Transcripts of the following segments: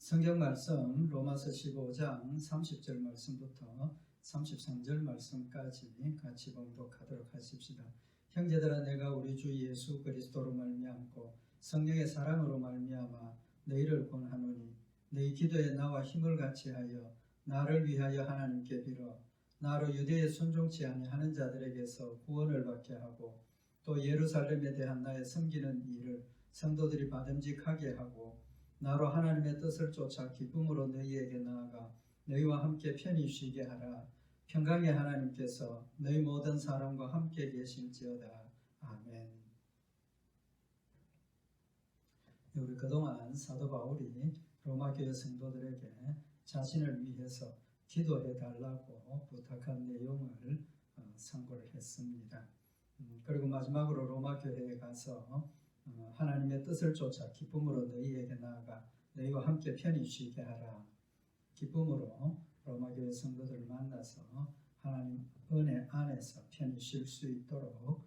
성경 말씀 로마서 15장 30절 말씀부터 33절 말씀까지 같이 봉독하도록 하십시다. 형제들아, 내가 우리 주 예수 그리스도로 말미암고 성령의 사랑으로 말미암아 너희를 권하노니 너희 기도에 나와 힘을 같이하여 나를 위하여 하나님께 빌어 나로 유대에 순종치 아니하는 자들에게서 구원을 받게 하고 또 예루살렘에 대한 나의 섬기는 일을 성도들이 받음직하게 하고 나로 하나님의 뜻을 쫓아 기쁨으로 너희에게 나아가 너희와 함께 편히 쉬게 하라. 평강의 하나님께서 너희 모든 사람과 함께 계실지어다. 아멘. 우리 그동안 사도 바울이 로마 교회 성도들에게 자신을 위해서 기도해 달라고 부탁한 내용을 상고를 했습니다. 그리고 마지막으로 로마 교회에 가서 하나님의 뜻을 쫓아 기쁨으로 너희에게 나아가 너희와 함께 편히 쉬게 하라. 기쁨으로 로마 교회 성도들을 만나서 하나님 은혜 안에서 편히 쉴 수 있도록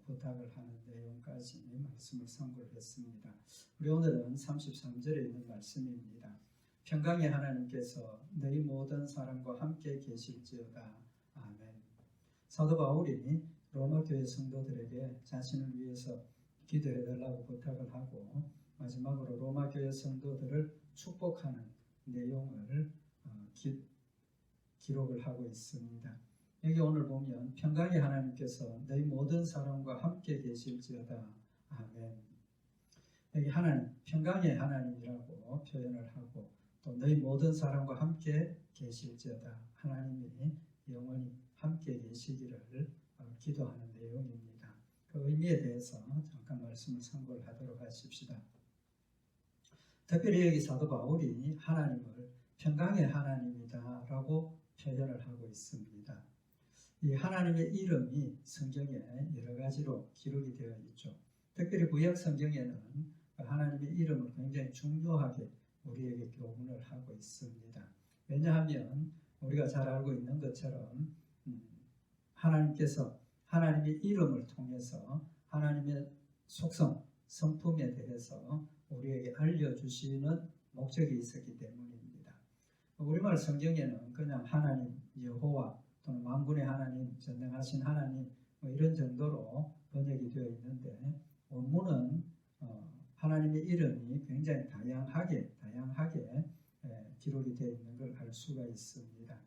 부탁을 하는 내용까지 말씀을 상고를 했습니다. 우리 오늘은 33절에 있는 말씀입니다. 평강의 하나님께서 너희 모든 사람과 함께 계실지어다. 아멘. 사도 바울이 로마 교회 성도들에게 자신을 위해서 기도해달라고 부탁을 하고 마지막으로 로마 교회 성도들을 축복하는 내용을 기록을 하고 있습니다. 여기 오늘 보면 평강의 하나님께서 너희 모든 사람과 함께 계실지어다. 아멘. 여기 하나님, 평강의 하나님이라고 표현을 하고 또 너희 모든 사람과 함께 계실지어다. 하나님이 영원히 함께 계시기를 기도하는 내용입니다. 그 의미에 대해서 잠깐 말씀을 상고를 하도록 하십시다. 특별히 여기 사도 바울이 하나님을 평강의 하나님이다 라고 표현을 하고 있습니다. 이 하나님의 이름이 성경에 여러 가지로 기록이 되어 있죠. 특별히 구약 성경에는 하나님의 이름을 굉장히 중요하게 우리에게 교훈을 하고 있습니다. 왜냐하면 우리가 잘 알고 있는 것처럼 하나님께서 하나님의 이름을 통해서 하나님의 속성, 성품에 대해서 우리에게 알려주시는 목적이 있었기 때문입니다. 우리말 성경에는 그냥 하나님, 여호와 또는 만군의 하나님, 전능하신 하나님 이런 정도로 번역이 되어 있는데 원문은 하나님의 이름이 굉장히 다양하게 기록이 되어 있는 걸 알 수가 있습니다.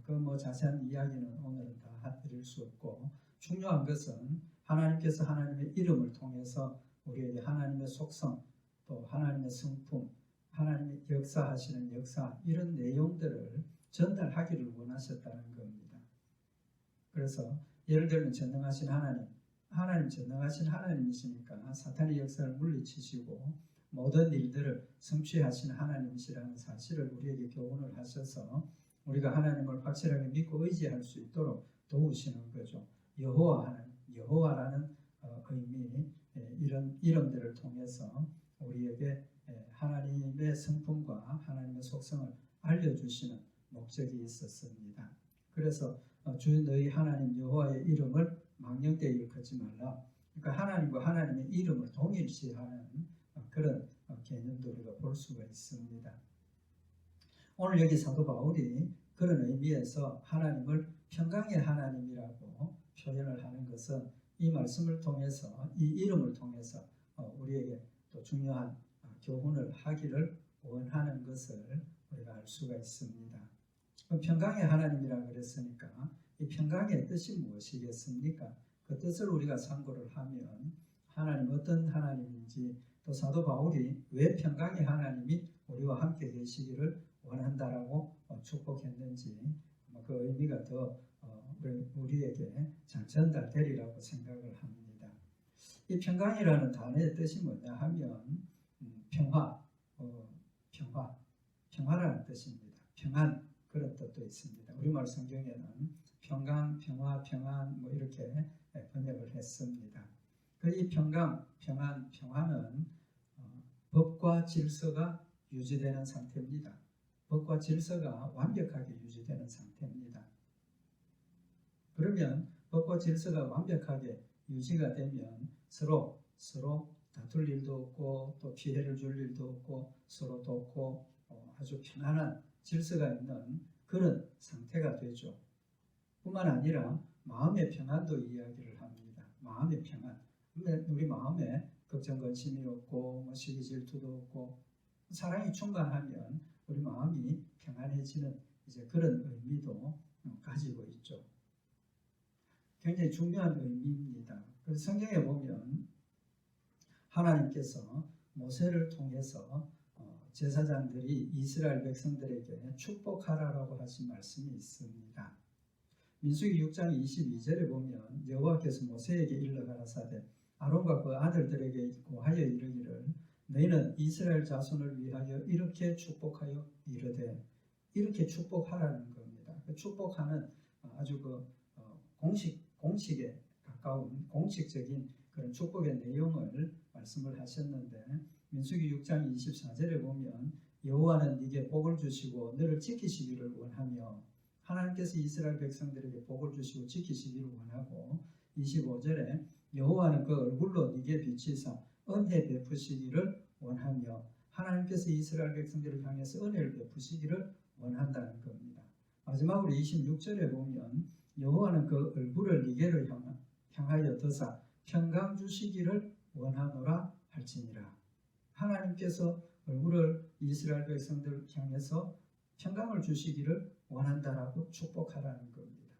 그 자세한 이야기는 오늘은 다 드릴 수 없고 중요한 것은 하나님께서 하나님의 이름을 통해서 우리에게 하나님의 속성 또 하나님의 성품 하나님의 역사하시는 역사 이런 내용들을 전달하기를 원하셨다는 겁니다. 그래서 예를 들면 전능하신 하나님 전능하신 하나님이시니까 사탄의 역사를 물리치시고 모든 일들을 성취하신 하나님이시라는 사실을 우리에게 교훈을 하셔서 우리가 하나님을 확실하게 믿고 의지할 수 있도록 도우시는 거죠. 여호와라는 의미 이런 이름들을 통해서 우리에게 하나님의 성품과 하나님의 속성을 알려주시는 목적이 있었습니다. 그래서 주 너희 하나님 여호와의 이름을 망령되이 일컫지 말라. 그러니까 하나님과 하나님의 이름을 동일시하는 그런 개념도 우리가 볼 수가 있습니다. 오늘 여기 사도 바울이 그런 의미에서 하나님을 평강의 하나님이라고 표현을 하는 것은 이 말씀을 통해서 이 이름을 통해서 우리에게 또 중요한 교훈을 하기를 원하는 것을 우리가 알 수가 있습니다. 평강의 하나님이라고 그랬으니까 이 평강의 뜻이 무엇이겠습니까? 그 뜻을 우리가 참고를 하면 하나님 어떤 하나님인지 또 사도 바울이 왜 평강의 하나님이 우리와 함께 계시기를 원한다라고 축복했는지 그 의미가 더 우리에게 잘 전달되리라고 생각을 합니다. 이 평강이라는 단어의 뜻이 뭐냐 하면 평화라는 뜻입니다. 평안 그런 뜻도 있습니다. 우리말 성경에는 평강, 평화, 평안 이렇게 번역을 했습니다. 이 평강, 평안, 평화는 법과 질서가 유지되는 상태입니다. 법과 질서가 완벽하게 유지되는 상태입니다. 그러면 법과 질서가 완벽하게 유지가 되면 서로 다툴 일도 없고 또 피해를 줄 일도 없고 서로 돕고 아주 편안한 질서가 있는 그런 상태가 되죠. 뿐만 아니라 마음의 평안도 이야기를 합니다. 마음의 평안. 우리 마음에 걱정 근심이 없고 시기 질투도 없고 사랑이 충만하면 우리 마음이 평안해지는 이제 그런 의미도 가지고 있죠. 굉장히 중요한 의미입니다. 그래서 성경에 보면 하나님께서 모세를 통해서 제사장들이 이스라엘 백성들에게 축복하라라고 하신 말씀이 있습니다. 민수기 6장 22절에 보면 여호와께서 모세에게 일러 가라사대 아론과 그 아들들에게 고하여 이르기를 너희는 이스라엘 자손을 위하여 이렇게 축복하여 이르되 이렇게 축복하라는 겁니다. 축복하는 아주 공식에 가까운 공식적인 그런 축복의 내용을 말씀을 하셨는데 민수기 6장 24절에 보면 여호와는 네게 복을 주시고 너를 지키시기를 원하며 하나님께서 이스라엘 백성들에게 복을 주시고 지키시기를 원하고 25절에 여호와는 그 얼굴로 네게 비치사 은혜 베푸시기를 원하며 하나님께서 이스라엘 백성들을 향해서 은혜를 베푸시기를 원한다는 겁니다. 마지막으로 26절에 보면 여호와는 그 얼굴을 네게로 향하여 드사 평강 주시기를 원하노라 할지니라. 하나님께서 얼굴을 이스라엘 백성들 향해서 평강을 주시기를 원한다라고 축복하라는 겁니다.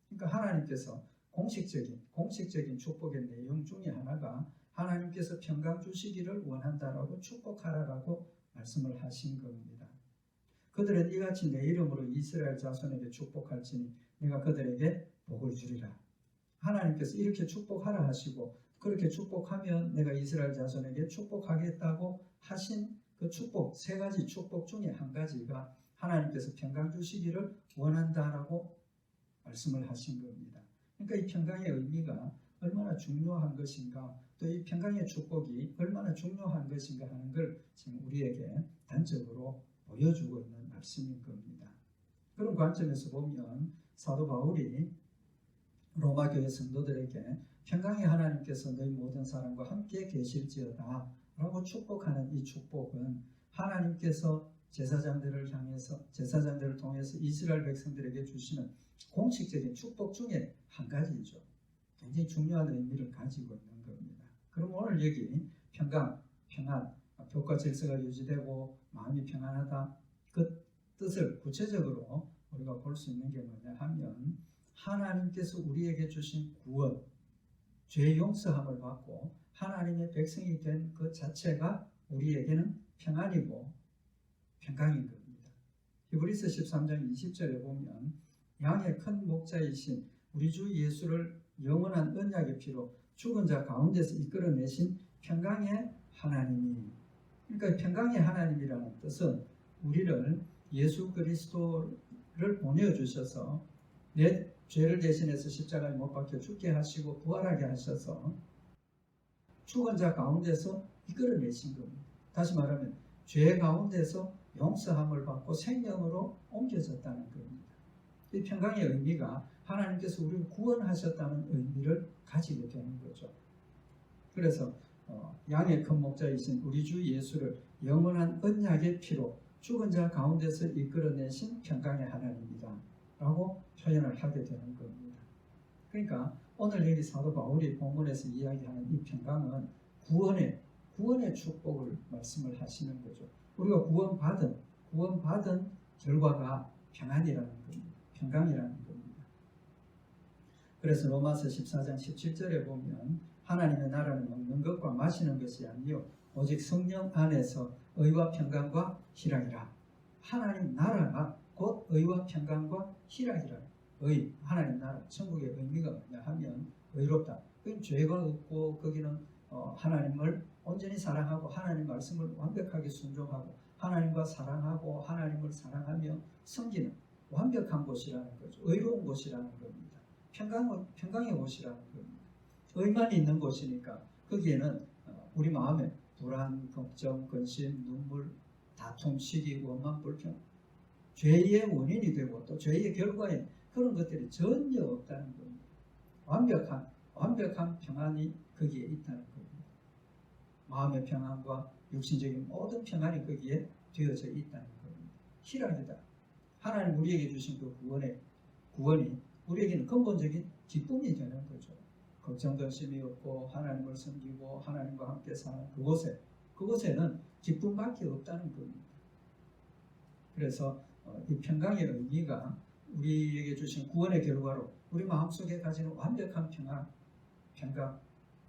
그러니까 하나님께서 공식적인 축복의 내용 중에 하나가 하나님께서 평강 주시기를 원한다라고 축복하라라고 말씀을 하신 겁니다. 그들은 이같이 내 이름으로 이스라엘 자손에게 축복할지니 내가 그들에게 복을 주리라. 하나님께서 이렇게 축복하라 하시고 그렇게 축복하면 내가 이스라엘 자손에게 축복하겠다고 하신 그 축복, 세 가지 축복 중에 한 가지가 하나님께서 평강 주시기를 원한다라고 말씀을 하신 겁니다. 그러니까 이 평강의 의미가 얼마나 중요한 것인가, 또 이 평강의 축복이 얼마나 중요한 것인가 하는 걸 지금 우리에게 단적으로 보여주고 있는 말씀인 겁니다. 그런 관점에서 보면 사도 바울이 로마 교회 성도들에게 평강의 하나님께서 너희 모든 사람과 함께 계실지어다 라고 축복하는 이 축복은 하나님께서 제사장들을 통해서 이스라엘 백성들에게 주시는 공식적인 축복 중에 한 가지죠. 굉장히 중요한 의미를 가지고 있는 겁니다. 그럼 오늘 여기 평강, 평안, 벽과 질서가 유지되고 마음이 평안하다, 그 뜻을 구체적으로 우리가 볼 수 있는 게 뭐냐 하면 하나님께서 우리에게 주신 구원, 죄 용서함을 받고 하나님의 백성이 된 그 자체가 우리에게는 평안이고 평강인 겁니다. 히브리서 13장 20절에 보면 양의 큰 목자이신 우리 주 예수를 영원한 언약의 피로 죽은 자 가운데서 이끌어내신 평강의 하나님이, 그러니까 평강의 하나님이라는 뜻은 우리를 예수 그리스도를 보내주셔서 내 죄를 대신해서 십자가에 못 박혀 죽게 하시고 부활하게 하셔서 죽은 자 가운데서 이끌어내신 겁니다. 다시 말하면 죄 가운데서 용서함을 받고 생명으로 옮겨졌다는 겁니다. 이 평강의 의미가 하나님께서 우리를 구원하셨다는 의미를 가지게 되는 거죠. 그래서 양의 큰 목자이신 우리 주 예수를 영원한 언약의 피로 죽은 자 가운데서 이끌어내신 평강의 하나님이다 라고 표현을 하게 되는 겁니다. 그러니까 오늘 여기 사도 바울이 본문에서 이야기하는 이 평강은 구원의 축복을 말씀을 하시는 거죠. 우리가 구원받은 결과가 평안이라는 겁니다. 평강이라는 겁니다. 그래서 로마서 14장 17절에 보면 하나님의 나라는 먹는 것과 마시는 것이 아니요 오직 성령 안에서 의와 평강과 희락이라. 하나님 나라가 곧 의와 평강과 희락이라. 의, 하나님 나라, 천국의 의미가 뭐냐 하면 의롭다. 그건 죄가 없고 거기는 하나님을 온전히 사랑하고 하나님 말씀을 완벽하게 순종하고 하나님과 사랑하고 하나님을 사랑하며 섬기는 완벽한 곳이라는 거죠. 의로운 곳이라는 겁니다. 평강의 곳이라는 겁니다. 의만 있는 곳이니까 거기에는 우리 마음에 불안, 걱정, 근심, 눈물, 다툼, 시기, 원망, 불평, 죄의 원인이 되고 또 죄의 결과에 그런 것들이 전혀 없다는 겁니다. 완벽한 평안이 거기에 있다는 겁니다. 마음의 평안과 육신적인 모든 평안이 거기에 되어져 있다는 겁니다. 희락이다. 하나님 우리에게 주신 그 구원이 우리에게는 근본적인 기쁨이 되는 거죠. 걱정 근심이 없고 하나님을 섬기고 하나님과 함께 사는 그곳에는 기쁨밖에 없다는 겁니다. 그래서 이 평강의 의미가 우리에게 주신 구원의 결과로 우리 마음속에 가지는 완벽한 평강,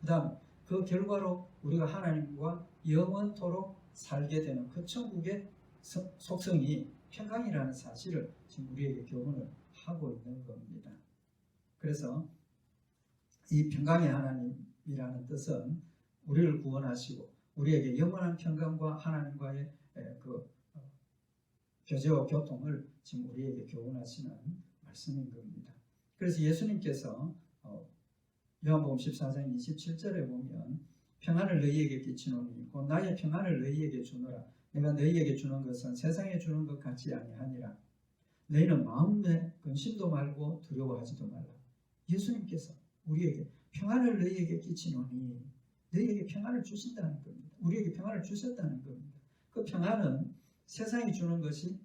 그 다음 그 결과로 우리가 하나님과 영원토록 살게 되는 그 천국의 속성이 평강이라는 사실을 지금 우리에게 교훈을 하고 있는 겁니다. 그래서 이 평강의 하나님이라는 뜻은 우리를 구원하시고 우리에게 영원한 평강과 하나님과의 그 교제와 교통을 지금 우리에게 교훈하시는 말씀인 겁니다. 그래서 예수님께서 요한복음 14장 27절에 보면 평안을 너희에게 끼치노니 곧 나의 평안을 너희에게 주노라. 내가 너희에게 주는 것은 세상에 주는 것 같지 아니하니라. 너희는 마음에 근심도 말고 두려워하지도 말라. 예수님께서 우리에게 평안을 너희에게 끼치노니 너희에게 평안을 주신다는 겁니다. 우리에게 평안을 주셨다는 겁니다. 그 평안은 세상이 주는 것이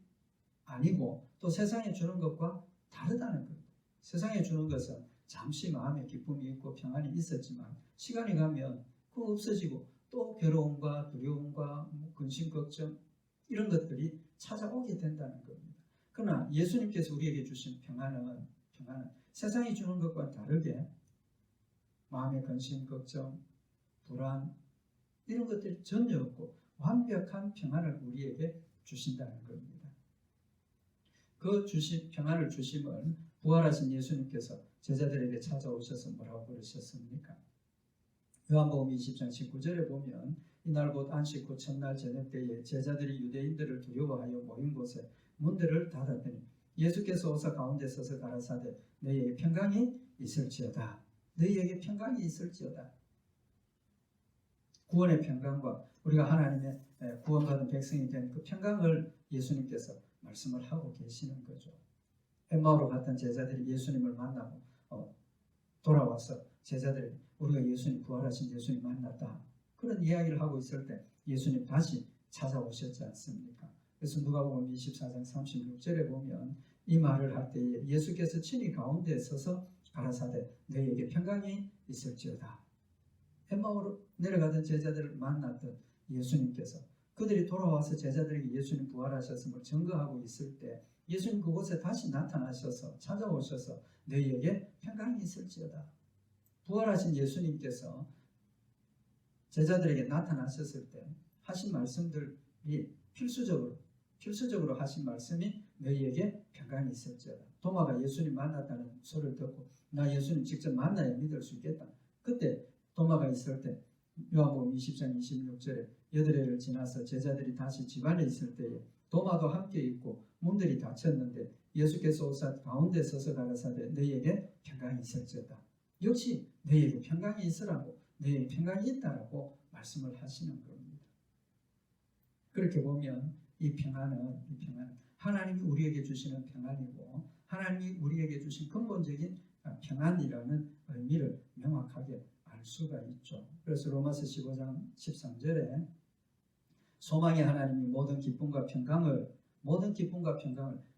아니고 또 세상이 주는 것과 다르다는 겁니다. 세상에 주는 것은 잠시 마음의 기쁨이 있고 평안이 있었지만 시간이 가면 그거 없어지고 또 괴로움과 두려움과 근심, 걱정 이런 것들이 찾아오게 된다는 겁니다. 그러나 예수님께서 우리에게 주신 평안은 세상이 주는 것과 다르게 마음의 근심, 걱정, 불안 이런 것들이 전혀 없고 완벽한 평안을 우리에게 주신다는 겁니다. 그 평안을 주심은 부활하신 예수님께서 제자들에게 찾아오셔서 뭐라고 그러셨습니까? 요한복음 20장 19절에 보면 이날 곧 안식 후 첫날 저녁 때에 제자들이 유대인들을 두려워하여 모인 곳에 문들을 닫았더니 예수께서 오사 가운데 서서 가라사대 너희에게 평강이 있을지어다. 너희에게 평강이 있을지어다. 구원의 평강과 우리가 하나님의 구원받은 백성이 된 그 평강을 예수님께서 말씀을 하고 계시는 거죠. 엠마오로 갔던 제자들이 예수님을 만나고 돌아와서 제자들이 우리가 예수님 부활하신 예수님 만났다. 그런 이야기를 하고 있을 때 예수님 다시 찾아오셨지 않습니까? 그래서 누가복음 24장 36절에 보면 이 말을 할 때에 예수께서 친히 가운데 서서 가라사대 너희에게 평강이 있을지어다. 엠마오로 내려가던 제자들을 만났던 예수님께서 그들이 돌아와서 제자들에게 예수님 부활하셨음을 증거하고 있을 때 예수님 그곳에 다시 나타나셔서 찾아오셔서 너희에게 평강이 있을지어다. 부활하신 예수님께서 제자들에게 나타나셨을 때 하신 말씀들이 필수적으로 하신 말씀이 너희에게 평강이 있을지어다. 도마가 예수님 만났다는 소리를 듣고 나 예수님 직접 만나야 믿을 수 있겠다. 그때 도마가 있을 때 요한복음 20장 26절에 8해를 지나서 제자들이 다시 집 안에 있을 때에 도마도 함께 있고 문들이 닫혔는데 예수께서 오사 가운데 서서 가라사대 너희에게 평강이 있을지어다. 역시 너희에게 평강이 있으라고 너희에게 평강이 있다라고 말씀을 하시는 겁니다. 그렇게 보면 이 평안은 하나님이 우리에게 주시는 평안이고 하나님이 우리에게 주신 근본적인 평안이라는 의미를 명확하게 알 수가 있죠. 그래서 로마서 15장 13절에 소망의 하나님이 모든 기쁨과 평강을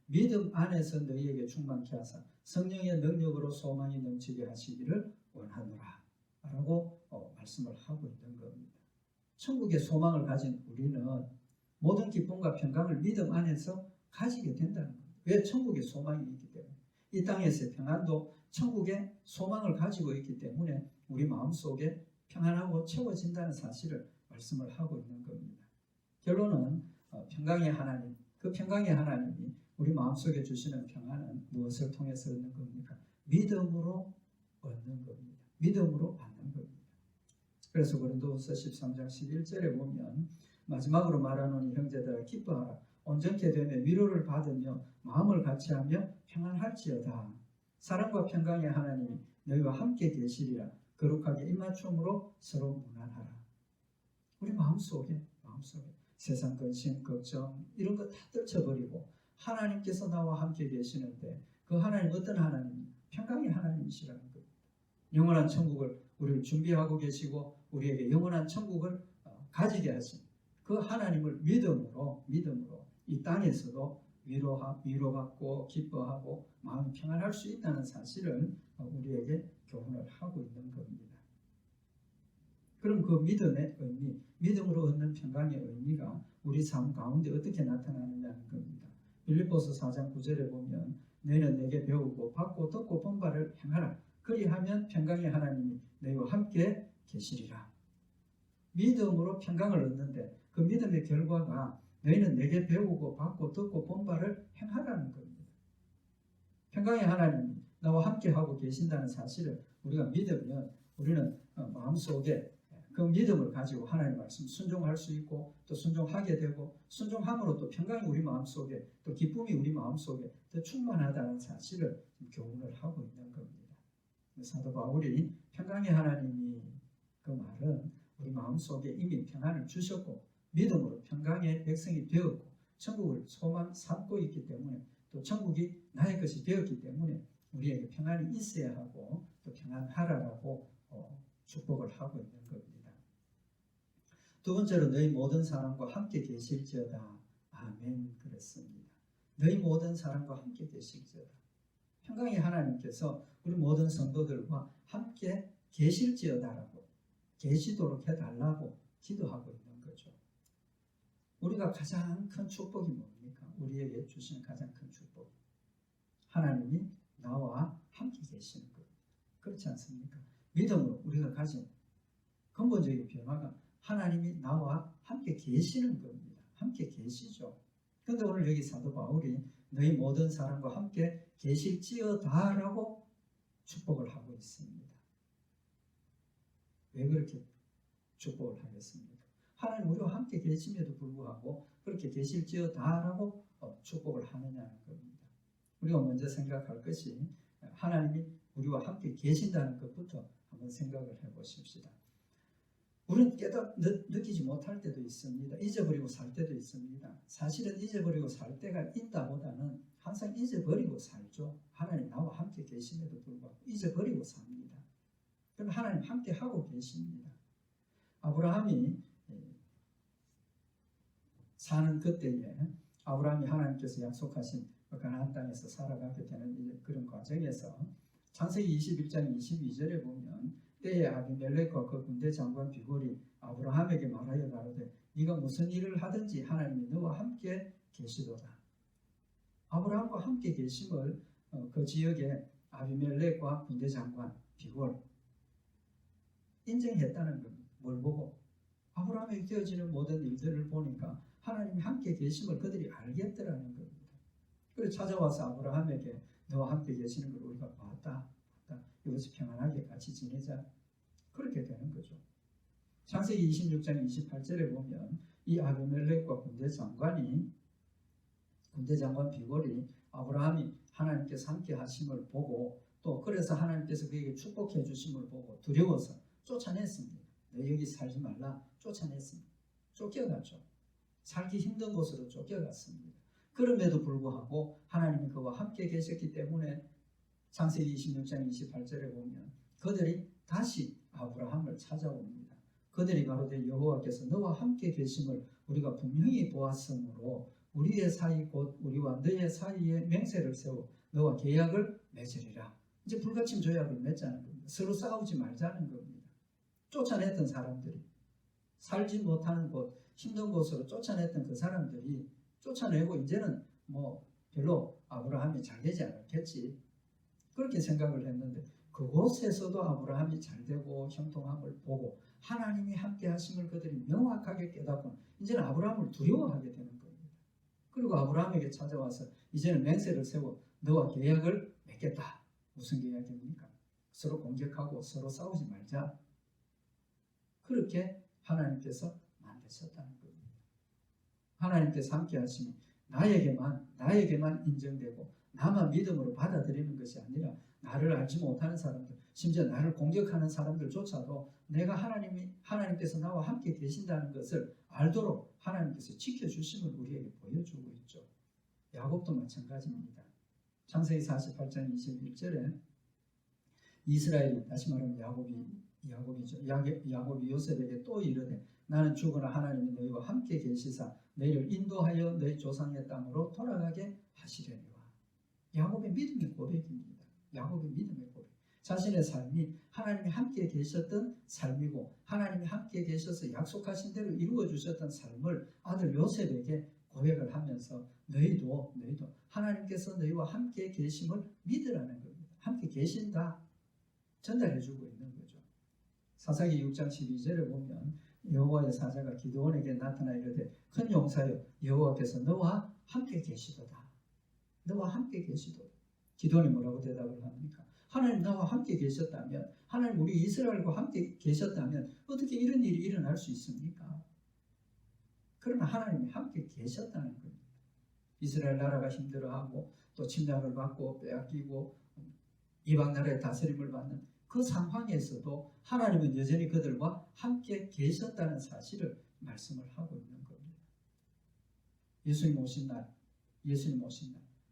믿음 안에서 너희에게 충만케 하사 성령의 능력으로 소망이 넘치게 하시기를 원하노라 라고 말씀을 하고 있는 겁니다. 천국의 소망을 가진 우리는 모든 기쁨과 평강을 믿음 안에서 가지게 된다는 겁니다. 왜? 천국의 소망이 있기 때문에. 이 땅에서의 평안도 천국의 소망을 가지고 있기 때문에 우리 마음속에 평안하고 채워진다는 사실을 말씀을 하고 있는 겁니다. 결론은 평강의 하나님, 그 평강의 하나님이 우리 마음속에 주시는 평안은 무엇을 통해서 얻는 겁니까? 믿음으로 얻는 겁니다. 믿음으로 받는 겁니다. 그래서 고린도후서 13장 11절에 보면 마지막으로 말하노니 형제들아 기뻐하라. 온전케 되며 위로를 받으며 마음을 같이하며 평안할지어다. 사랑과 평강의 하나님이 너희와 함께 계시리라. 거룩하게 입맞춤으로 서로 무난하라. 우리 마음속에 세상 근심, 걱정 이런 거 다 떨쳐버리고 하나님께서 나와 함께 계시는데 그 하나님 어떤 하나님? 평강의 하나님이시라는 겁니다. 영원한 천국을 우리를 준비하고 계시고 우리에게 영원한 천국을 가지게 하신 그 하나님을 믿음으로 이 땅에서도 위로받고 기뻐하고 마음이 평안할 수 있다는 사실을 우리에게 교훈을 하고 있는 겁니다. 그럼 그 믿음의 의미, 믿음으로 얻는 평강의 의미가 우리 삶 가운데 어떻게 나타나느냐는 겁니다. 빌립보서 4장 9절에 보면 너희는 내게 배우고 받고 듣고 본 바를 행하라. 그리하면 평강의 하나님이 너희와 함께 계시리라. 믿음으로 평강을 얻는데 그 믿음의 결과가 너희는 내게 배우고 받고 듣고 본 바를 행하라는 겁니다. 평강의 하나님이 나와 함께하고 계신다는 사실을 우리가 믿으면 우리는 마음속에 그 믿음을 가지고 하나님의 말씀 순종할 수 있고 또 순종하게 되고 순종함으로 또 평강이 우리 마음속에 또 기쁨이 우리 마음속에 더 충만하다는 사실을 교훈을 하고 있는 겁니다. 사도 바울이 평강의 하나님이 그 말은 우리 마음속에 이미 평안을 주셨고 믿음으로 평강의 백성이 되었고 천국을 소망 삼고 있기 때문에 또 천국이 나의 것이 되었기 때문에 우리에게 평안이 있어야 하고 또 평안하라라고 축복을 하고 있는 겁니다. 두 번째로 너희 모든 사람과 함께 계실지어다. 아멘 그랬습니다. 너희 모든 사람과 함께 계실지어다. 평강의 하나님께서 우리 모든 성도들과 함께 계실지어다라고 계시도록 해달라고 기도하고 있는 거죠. 우리가 가장 큰 축복이 뭡니까? 우리에게 주시는 가장 큰 축복. 하나님이 나와 함께 계시는 겁니다. 그렇지 않습니까? 믿음으로 우리가 가진 근본적인 변화가 하나님이 나와 함께 계시는 겁니다. 함께 계시죠. 그런데 오늘 여기 사도 바울이 너희 모든 사람과 함께 계실지어다라고 축복을 하고 있습니다. 왜 그렇게 축복을 하겠습니까? 하나님 우리와 함께 계심에도 불구하고 그렇게 계실지어다라고 축복을 하느냐는 겁니다. 우리가 먼저 생각할 것이 하나님이 우리와 함께 계신다는 것부터 한번 생각을 해보십시다. 우리는 느끼지 못할 때도 있습니다. 잊어버리고 살 때도 있습니다. 사실은 잊어버리고 살 때가 있다보다는 항상 잊어버리고 살죠. 하나님 나와 함께 계심에도 불구하고 잊어버리고 삽니다. 그럼 하나님 함께 하고 계십니다. 아브라함이 사는 그때에 아브라함이 하나님께서 약속하신 가나안 땅에서 살아가게 되는 그런 과정에서 창세기 21장 22절에 보면 때에 아비멜렉과 그 군대 장관 비골이 아브라함에게 말하여 가로되 네가 무슨 일을 하든지 하나님이 너와 함께 계시도다. 아브라함과 함께 계심을 그 지역의 아비멜렉과 군대 장관 비골 인정했다는 겁니다. 뭘 보고? 아브라함에게 되어지는 모든 일들을 보니까 하나님이 함께 계심을 그들이 알겠더라는 겁니다. 그래서 찾아와서 아브라함에게 너와 함께 계시는 걸 우리가 봤다. 이것이 평안하게 같이 지내자. 그렇게 되는 거죠. 창세기 26장 28절에 보면 이 아비멜렉과 군대 장관 비골이 아브라함이 하나님께서 함께 하심을 보고 또 그래서 하나님께서 그에게 축복해 주심을 보고 두려워서 쫓아냈습니다. 너 여기 살지 말라 쫓아냈습니다. 쫓겨갔죠. 살기 힘든 곳으로 쫓겨갔습니다. 그럼에도 불구하고 하나님이 그와 함께 계셨기 때문에 창세기 26장 28절에 보면 그들이 다시 아브라함을 찾아옵니다. 그들이 가로되 여호와께서 너와 함께 계심을 우리가 분명히 보았으므로 우리의 사이 곧 우리와 너의 사이에 맹세를 세워 너와 계약을 맺으리라. 이제 불가침 조약을 맺자는 겁니다. 서로 싸우지 말자는 겁니다. 쫓아냈던 사람들이 살지 못하는 곳 힘든 곳으로 쫓아냈던 그 사람들이 쫓아내고 이제는 별로 아브라함이 잘 되지 않았겠지 그렇게 생각을 했는데 그곳에서도 아브라함이 잘 되고 형통함을 보고 하나님이 함께 하심을 그들이 명확하게 깨닫고 이제는 아브라함을 두려워하게 되는 겁니다. 그리고 아브라함에게 찾아와서 이제는 맹세를 세워 너와 계약을 맺겠다. 무슨 계약입니까? 서로 공격하고 서로 싸우지 말자. 그렇게 하나님께서 만드셨다는 겁니다. 하나님께서 함께 하심이 나에게만 인정되고 나만 믿음으로 받아들이는 것이 아니라 나를 알지 못하는 사람들, 심지어 나를 공격하는 사람들조차도 내가 하나님께서 나와 함께 계신다는 것을 알도록 하나님께서 지켜주심을 우리에게 보여주고 있죠. 야곱도 마찬가지입니다. 창세기 48장 21절에 이스라엘이 다시 말하면 야곱이 요셉에게 또 이르되 나는 죽으나 하나님이 너희와 함께 계시사 너희를 인도하여 너희 조상의 땅으로 돌아가게 하시려니와. 야곱의 믿음의 고백입니다. 야곱의 믿음의 고백. 자신의 삶이 하나님이 함께 계셨던 삶이고 하나님이 함께 계셔서 약속하신 대로 이루어 주셨던 삶을 아들 요셉에게 고백을 하면서 너희도 하나님께서 너희와 함께 계심을 믿으라는 겁니다. 함께 계신다 전달해 주고 있는 거죠. 사사기 6장 12절에 보면 여호와의 사자가 기드온에게 나타나 이르되 큰 용사여 여호와께서 너와 함께 계시도다. 너와 함께 계시도다. 기드온이 뭐라고 대답을 합니까? 하나님 나와 함께 계셨다면, 하나님 우리 이스라엘과 함께 계셨다면 어떻게 이런 일이 일어날 수 있습니까? 그러나 하나님이 함께 계셨다는 겁니다. 이스라엘 나라가 힘들어하고 또 침략을 받고 빼앗기고 이방 나라의 다스림을 받는 그 상황에서도 하나님은 여전히 그들과 함께 계셨다는 사실을 말씀을 하고 있는 겁니다. 예수님 오신 날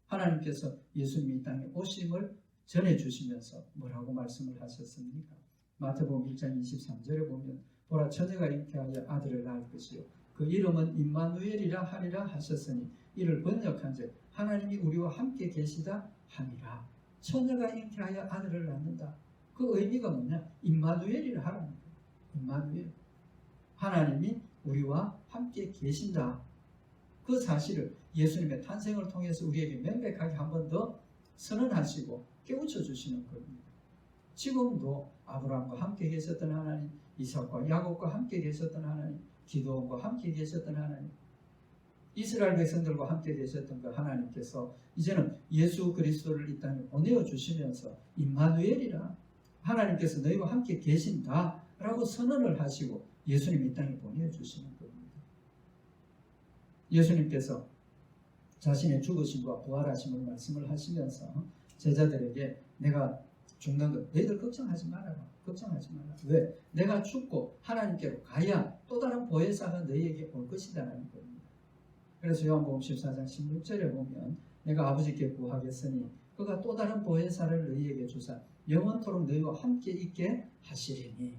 하나님께서 예수님이 이 땅에 오심을 전해주시면서 뭐라고 말씀을 하셨습니까? 마태복음 1장 23절에 보면 보라 처녀가 잉태하여 아들을 낳을 것이요 그 이름은 임마누엘이라 하리라 하셨으니 이를 번역한즉 하나님이 우리와 함께 계시다 함이라. 처녀가 잉태하여 아들을 낳는다. 그 의미가 뭐냐? 임마누엘이라 하라는 거예요. 임마누엘. 하나님이 우리와 함께 계신다. 그 사실을 예수님의 탄생을 통해서 우리에게 명백하게 한 번 더 선언하시고 깨우쳐 주시는 겁니다. 지금도 아브라함과 함께 계셨던 하나님, 이삭과 야곱과 함께 계셨던 하나님, 기드온과 함께 계셨던 하나님, 이스라엘 백성들과 함께 계셨던 그 하나님께서 이제는 예수 그리스도를 이 땅에 보내어 주시면서 임마누엘이라 하나님께서 너희와 함께 계신다라고 선언을 하시고 예수님 이 땅에 보내어 주시는 겁니다. 예수님께서 자신의 죽으심과 부활하심을 말씀을 하시면서 제자들에게 내가 죽는 것 너희들 걱정하지 말아라. 걱정하지 말라. 왜? 내가 죽고 하나님께로 가야 또 다른 보혜사가 너희에게 올 것이다라는 겁니다. 그래서 요한복음 14장 16절에 보면 내가 아버지께 구하겠으니 그가 또 다른 보혜사를 너희에게 주사 영원토록 너희와 함께 있게 하시리니.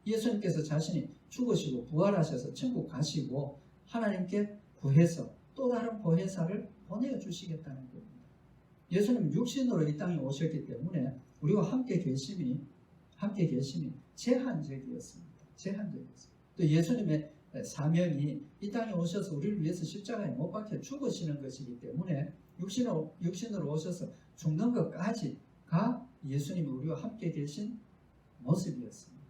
예수님께서 자신이 죽으시고 부활하셔서 천국 가시고 하나님께 구해서 또 다른 보혜사를 보내어 주시겠다는 겁니다. 예수님 육신으로 이 땅에 오셨기 때문에 우리와 함께 계심이 제한적이었습니다. 또 예수님의 사명이 이 땅에 오셔서 우리를 위해서 십자가에 못 박혀 죽으시는 것이기 때문에 육신으로 오셔서 죽는 것까지가 예수님이 우리와 함께 계신 모습이었습니다.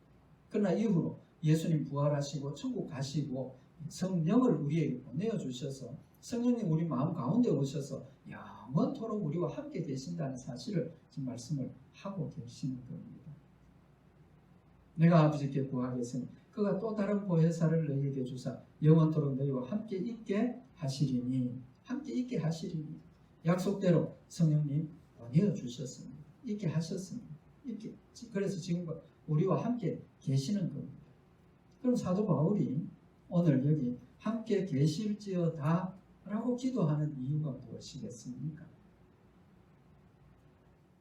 그러나 이후로 예수님 부활하시고 천국 가시고 성령을 우리에게 보내어 주셔서 성령님 우리 마음 가운데 오셔서 영원토록 우리와 함께 계신다는 사실을 지금 말씀을 하고 계시는 겁니다. 내가 아버지께 구하겠으니 그가 또 다른 보혜사를 너희에게 주사 영원토록 너희와 함께 있게 하시리니. 함께 있게 하시리니. 약속대로 성령님 보내어 주셨습니다. 있게 하셨습니다. 그래서 지금 우리와 함께 계시는 겁니다. 그럼 사도 바울이 오늘 여기 함께 계실지어다 라고 기도하는 이유가 무엇이겠습니까?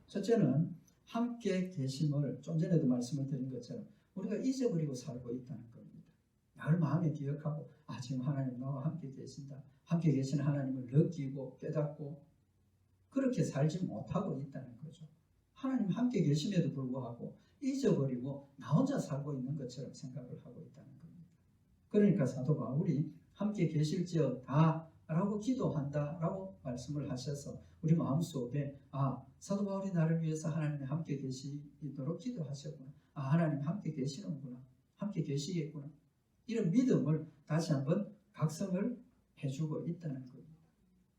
첫째는 함께 계심을 좀 전에도 말씀을 드린 것처럼 우리가 잊어버리고 살고 있다는 겁니다. 늘 마음에 기억하고 지금 하나님 나와 함께 계신다. 함께 계신 하나님을 느끼고 깨닫고 그렇게 살지 못하고 있다는 거죠. 하나님 함께 계심에도 불구하고 잊어버리고 나 혼자 살고 있는 것처럼 생각을 하고 있다는 겁니다. 그러니까 사도 바울이 함께 계실지어다 라고 기도한다라고 말씀을 하셔서 우리 마음속에 사도 바울이 나를 위해서 하나님이 함께 계시도록 기도하셨구나. 하나님 함께 계시는구나. 함께 계시겠구나. 이런 믿음을 다시 한번 각성을 해주고 있다는 겁니다.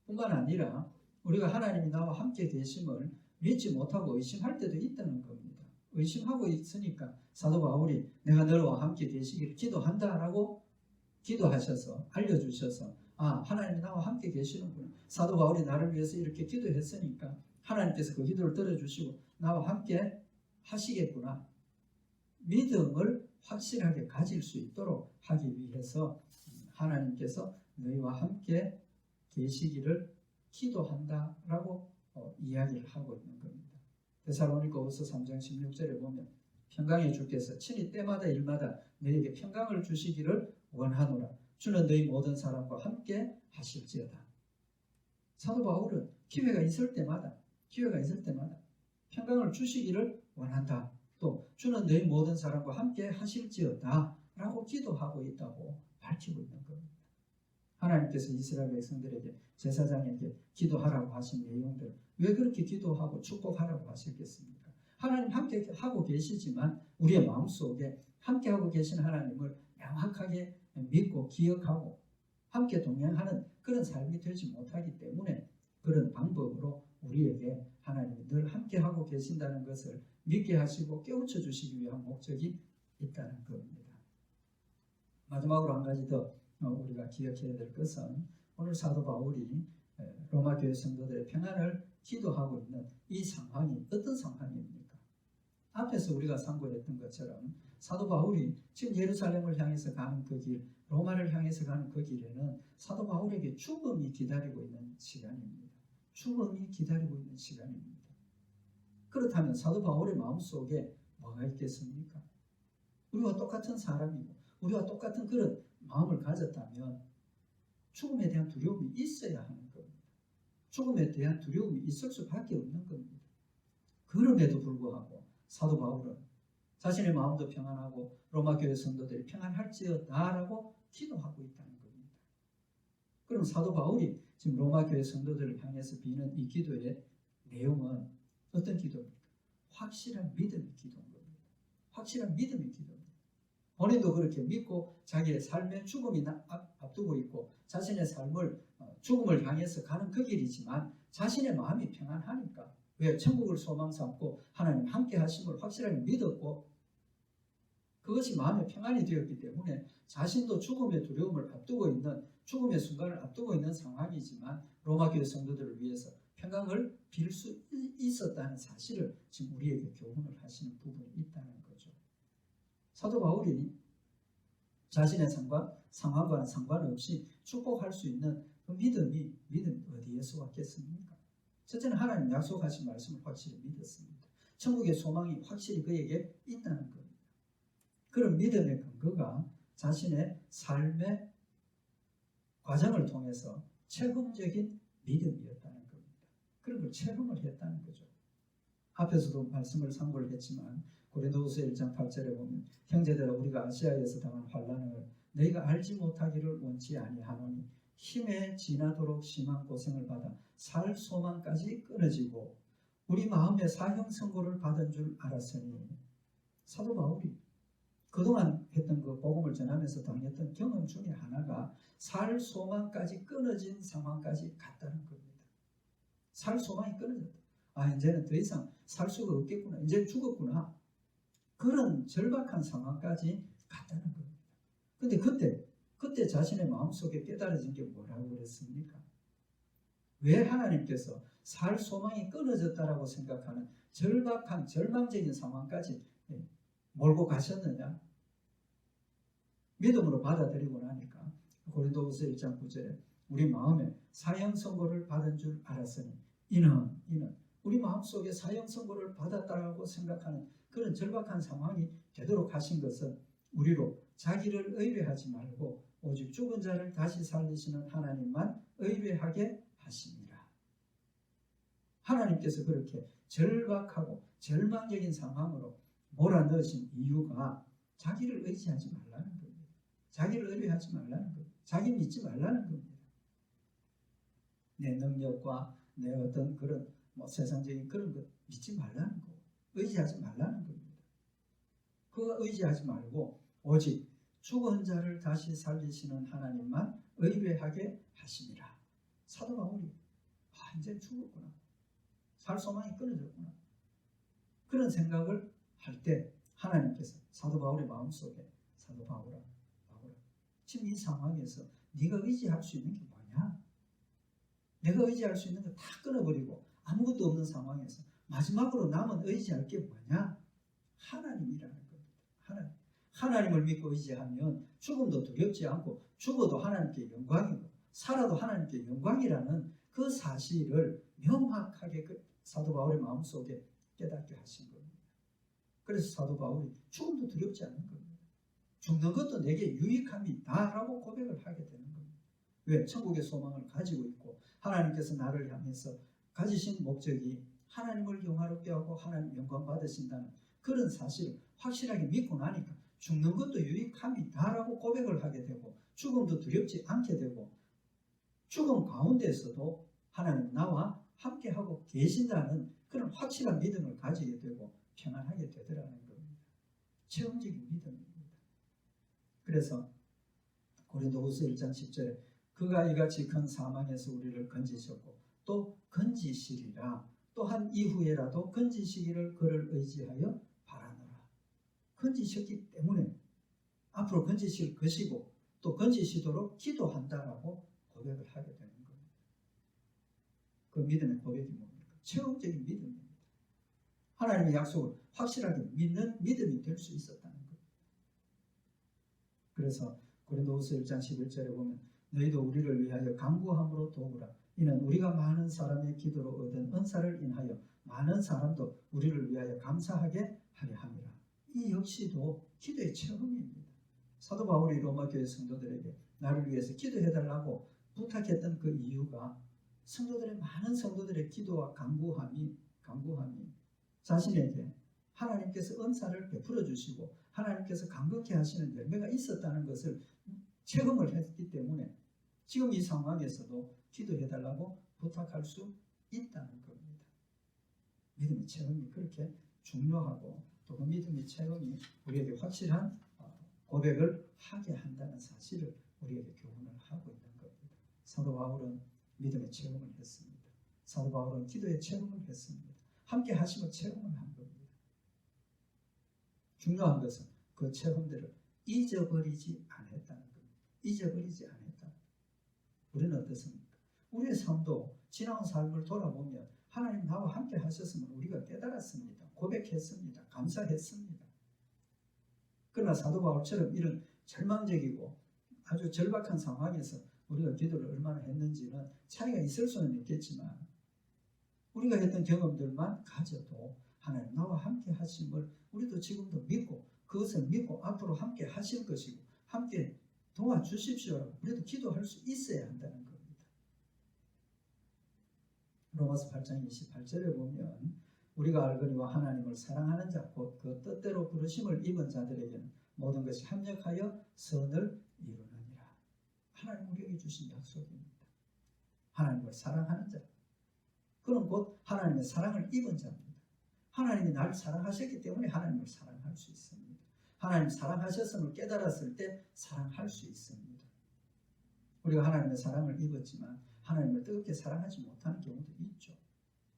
뿐만 아니라 우리가 하나님이 나와 함께 계심을 믿지 못하고 의심할 때도 있다는 겁니다. 의심하고 있으니까 사도 바울이 내가 너와 함께 계시기를 기도한다라고 기도하셔서 알려주셔서 하나님이 나와 함께 계시는구나. 사도 바울이 나를 위해서 이렇게 기도했으니까 하나님께서 그 기도를 들어주시고 나와 함께 하시겠구나. 믿음을 확실하게 가질 수 있도록 하기 위해서 하나님께서 너희와 함께 계시기를 기도한다라고 이야기를 하고 있는 겁니다. 데살로니가후서 3장 16절에 보면 평강의 주께서 친히 때마다 일마다 너희에게 평강을 주시기를 원하노라. 주는 너희 모든 사람과 함께 하실지어다. 사도 바울은 기회가 있을 때마다 평강을 주시기를 원한다. 또 주는 너희 모든 사람과 함께 하실지어다 라고 기도하고 있다고 밝히고 있는 겁니다. 하나님께서 이스라엘 백성들에게 제사장에게 기도하라고 하신 내용들, 왜 그렇게 기도하고 축복하라고 하셨겠습니까? 하나님 함께 하고 계시지만 우리의 마음속에 함께 하고 계신 하나님을 명확하게 믿고 기억하고 함께 동행하는 그런 삶이 되지 못하기 때문에 그런 방법으로 우리에게 하나님이 늘 함께 하고 계신다는 것을 믿게 하시고 깨우쳐 주시기 위한 목적이 있다는 겁니다. 마지막으로 한 가지 더 우리가 기억해야 될 것은 오늘 사도 바울이 로마 교회 성도들의 평안을 기도하고 있는 이 상황이 어떤 상황입니까? 앞에서 우리가 상고했던 것처럼 사도 바울이 지금 예루살렘을 향해서 가는 그 길, 로마를 향해서 가는 그 길에는 사도 바울에게 죽음이 기다리고 있는 시간입니다. 죽음이 기다리고 있는 시간입니다. 그렇다면 사도 바울의 마음속에 뭐가 있겠습니까? 우리와 똑같은 사람이고 우리와 똑같은 그런 마음을 가졌다면 죽음에 대한 두려움이 있어야 하는 겁니다. 죽음에 대한 두려움이 있을 수밖에 없는 겁니다. 그럼에도 불구하고 사도 바울은 자신의 마음도 평안하고 로마 교회 성도들이 평안할지어다라고 기도하고 있다는 겁니다. 그럼 사도 바울이 지금 로마 교회 성도들을 향해서 비는 이 기도의 내용은 어떤 기도입니까? 확실한 믿음의 기도인 겁니다. 확실한 믿음의 기도입니다. 본인도 그렇게 믿고 자기의 삶의 죽음이 앞두고 있고 자신의 삶을 죽음을 향해서 가는 그 길이지만 자신의 마음이 평안하니까 왜 천국을 소망 삼고 하나님 함께 하심을 확실하게 믿었고 그것이 마음의 평안이 되었기 때문에 자신도 죽음의 두려움을 앞두고 있는 죽음의 순간을 앞두고 있는 상황이지만 로마 교회 성도들을 위해서 평강을 빌 수 있었다는 사실을 지금 우리에게 교훈을 하시는 부분이 있다는 거죠. 사도 바울이 자신의 상황과는 상관없이 축복할 수 있는 그 믿음이 어디에서 왔겠습니까? 첫째는 하나님 약속하신 말씀을 확실히 믿었습니다. 천국의 소망이 확실히 그에게 있다는 겁니다. 그런 믿음의 근거가 자신의 삶의 과정을 통해서 체험적인 믿음이었다는 겁니다. 그런 걸 체험을 했다는 거죠. 앞에서도 말씀을 상고를 했지만 고린도후서 1장 8절에 보면 형제들아 우리가 아시아에서 당한 환난을 너희가 알지 못하기를 원치 아니하노니 힘에 지나도록 심한 고생을 받아 살 소망까지 끊어지고 우리 마음에 사형 선고를 받은 줄 알았으니 사도 바울이 그동안 했던 그 복음을 전하면서 당했던 경험 중에 하나가 살 소망까지 끊어진 상황까지 갔다는 겁니다. 살 소망이 끊어졌다. 이제는 더 이상 살 수가 없겠구나. 이제 죽었구나. 그런 절박한 상황까지 갔다는 겁니다. 근데 그때 자신의 마음속에 깨달아진 게 뭐라고 그랬습니까? 왜 하나님께서 살 소망이 끊어졌다라고 생각하는 절박한 절망적인 상황까지 몰고 가셨느냐? 믿음으로 받아들이고 나니까 고린도후서 1장 9절에 우리 마음에 사형 선고를 받은 줄 알았으니 이는 우리 마음속에 사형 선고를 받았다라고 생각하는 그런 절박한 상황이 되도록 하신 것은 우리로 자기를 의뢰하지 말고 오직 죽은 자를 다시 살리시는 하나님만 의뢰하게 하십니다. 하나님께서 그렇게 절박하고 절망적인 상황으로 몰아넣으신 이유가 자기를 의지하지 말라는 겁니다. 자기를 의뢰하지 말라는 겁니다. 자기 믿지 말라는 겁니다. 내 능력과 내 어떤 그런 세상적인 그런 것 믿지 말라는 거, 의지하지 말라는 겁니다. 그거 의지하지 말고 오직 죽은 자를 다시 살리시는 하나님만 의뢰하게 하심이라. 사도 바울이 이제 죽었구나. 살 소망이 끊어졌구나. 그런 생각을 할 때 하나님께서 사도 바울의 마음속에 사도 바울아 지금 이 상황에서 네가 의지할 수 있는 게 뭐냐? 내가 의지할 수 있는 거 다 끊어버리고 아무것도 없는 상황에서 마지막으로 남은 의지할 게 뭐냐? 하나님이라는 겁니다. 하나님을 믿고 의지하면 죽음도 두렵지 않고 죽어도 하나님께 영광이고 살아도 하나님께 영광이라는 그 사실을 명확하게 사도 바울의 마음속에 깨닫게 하신 겁니다. 그래서 사도 바울이 죽음도 두렵지 않는 겁니다. 죽는 것도 내게 유익함이 있다라고 고백을 하게 되는 겁니다. 왜? 천국의 소망을 가지고 있고 하나님께서 나를 향해서 가지신 목적이 하나님을 영화롭게 하고 하나님 영광 받으신다는 그런 사실을 확실하게 믿고 나니까 죽는 것도 유익함이 있다라고 고백을 하게 되고 죽음도 두렵지 않게 되고 죽음 가운데서도 하나님 나와 함께하고 계신다는 그런 확실한 믿음을 가지게 되고 평안하게 되더라는 겁니다. 체험적인 믿음입니다. 그래서 고린도후서 1장 10절에 그가 이같이 큰 사망에서 우리를 건지셨고 또 건지시리라 또한 이후에라도 건지시기를 그를 의지하여 바라노라. 건지셨기 때문에 앞으로 건지실 것이고 또 건지시도록 기도한다라고 고백을 하게 되는 겁니다. 그 믿음의 고백이 뭡니까? 체험적인 믿음입니다. 하나님의 약속을 확실하게 믿는 믿음이 될 수 있었다는 겁니다. 그래서 고린도후서 1장 11절에 보면 너희도 우리를 위하여 간구함으로 도우라. 이는 우리가 많은 사람의 기도로 얻은 은사를 인하여 많은 사람도 우리를 위하여 감사하게 하려 함이라. 이 역시도 기도의 체험입니다. 사도 바울이 로마 교회 성도들에게 나를 위해서 기도해달라고 부탁했던 그 이유가 많은 성도들의 기도와 간구함이 자신에게 하나님께서 은사를 베풀어 주시고 하나님께서 감격해 하시는 열매가 있었다는 것을 체험을 했기 때문에 지금 이 상황에서도 기도해달라고 부탁할 수 있다는 겁니다. 믿음의 체험이 그렇게 중요하고 또 그 믿음의 체험이 우리에게 확실한 고백을 하게 한다는 사실을 우리에게 교훈을 하고 있는 겁니다. 사도 바울은 믿음의 체험을 했습니다. 사도 바울은 기도의 체험을 했습니다. 함께 하심을 체험을 한 겁니다. 중요한 것은 그 체험들을 잊어버리지 않았다는 겁니다. 잊어버리지 않았다. 우리는 어떻습니까? 우리의 삶도 지나온 삶을 돌아보면 하나님 나와 함께 하셨음을 우리가 깨달았습니다. 고백했습니다. 감사했습니다. 그러나 사도 바울처럼 이런 절망적이고 아주 절박한 상황에서 우리가 기도를 얼마나 했는지는 차이가 있을 수는 있겠지만 우리가 했던 경험들만 가져도 하나님 나와 함께 하심을 우리도 지금도 믿고 그것을 믿고 앞으로 함께 하실 것이고 함께 도와주십시오라고 우리도 기도할 수 있어야 한다는 겁니다. 로마서 8장 28절에 보면 우리가 알거니와 하나님을 사랑하는 자 곧 그 뜻대로 부르심을 입은 자들에게는 모든 것이 합력하여 선을 이루느니라. 하나님 우리에게 주신 약속입니다. 하나님을 사랑하는 자 그는 곧 하나님의 사랑을 입은 자입니다. 하나님이 나를 사랑하셨기 때문에 하나님을 사랑할 수 있습니다. 하나님 사랑하셨음을 깨달았을 때 사랑할 수 있습니다. 우리가 하나님의 사랑을 입었지만 하나님을 뜨겁게 사랑하지 못하는 경우도 있죠.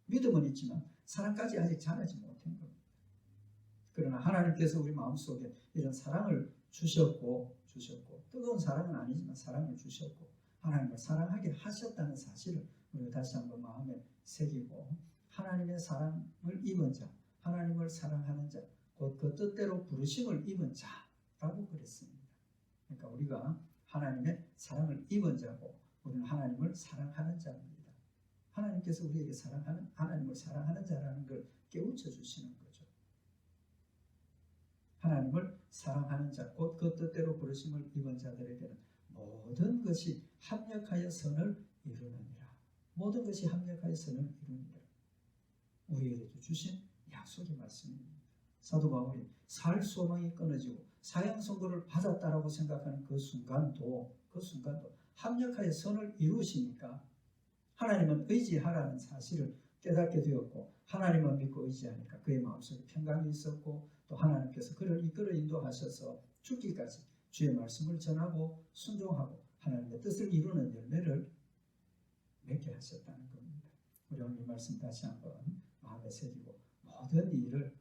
믿음은 있지만 사랑까지 아직 자라지 못한 겁니다. 그러나 하나님께서 우리 마음속에 이런 사랑을 주셨고 뜨거운 사랑은 아니지만 사랑을 주셨고 하나님을 사랑하게 하셨다는 사실을 우리가 다시 한번 마음에 새기고 하나님의 사랑을 입은 자, 하나님을 사랑하는 자, 곧 그 뜻대로 부르심을 입은 자라고 그랬습니다. 그러니까 우리가 하나님의 사랑을 입은 자고 우리는 하나님을 사랑하는 자입니다. 하나님께서 우리에게 하나님을 사랑하는 자라는 걸 깨우쳐 주시는 거죠. 하나님을 사랑하는 자, 곧 그 뜻대로 부르심을 입은 자들에게는 모든 것이 합력하여 선을 이루느니라. 모든 것이 합력하여 선을 이루느니라. 우리에게 주신 약속의 말씀입니다. 사도 바울이 살 소망이 끊어지고 사형 선고를 받았다라고 생각하는 그 순간도 합력하여 선을 이루시니까 하나님은 의지하라는 사실을 깨닫게 되었고 하나님을 믿고 의지하니까 그의 마음속에 평강이 있었고 또 하나님께서 그를 이끌어 인도하셔서 죽기까지 주의 말씀을 전하고 순종하고 하나님의 뜻을 이루는 열매를 맺게 하셨다는 겁니다. 우리 오늘 이 말씀 다시 한번 마음에 새기고 모든 일을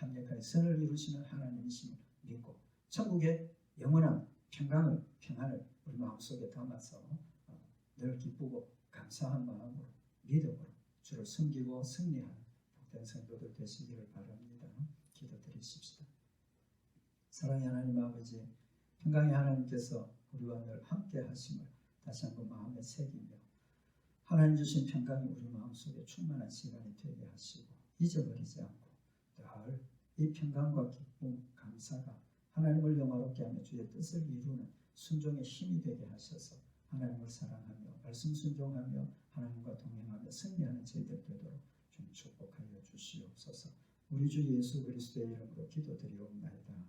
합력하여 선을 이루시는 하나님이심을 믿고 천국의 영원한 평안을 우리 마음속에 담아서 늘 기쁘고 감사한 마음으로 믿음으로 주를 섬기고 승리하는 복된 성도들 되시기를 바랍니다. 기도드리십시다. 사랑의 하나님 아버지, 평강의 하나님께서 우리와 늘 함께 하심을 다시 한번 마음에 새기며 하나님 주신 평강이 우리 마음속에 충만한 시간이 되게 하시고 잊어버리지 않고 늘 이 평강과 기쁨, 감사가 하나님을 영화롭게 하며 주의 뜻을 이루는 순종의 힘이 되게 하셔서 하나님을 사랑하며 말씀 순종하며 하나님과 동행하며 승리하는 저희들 되도록 좀 축복하여 주시옵소서. 우리 주 예수 그리스도의 이름으로 기도드리옵나이다.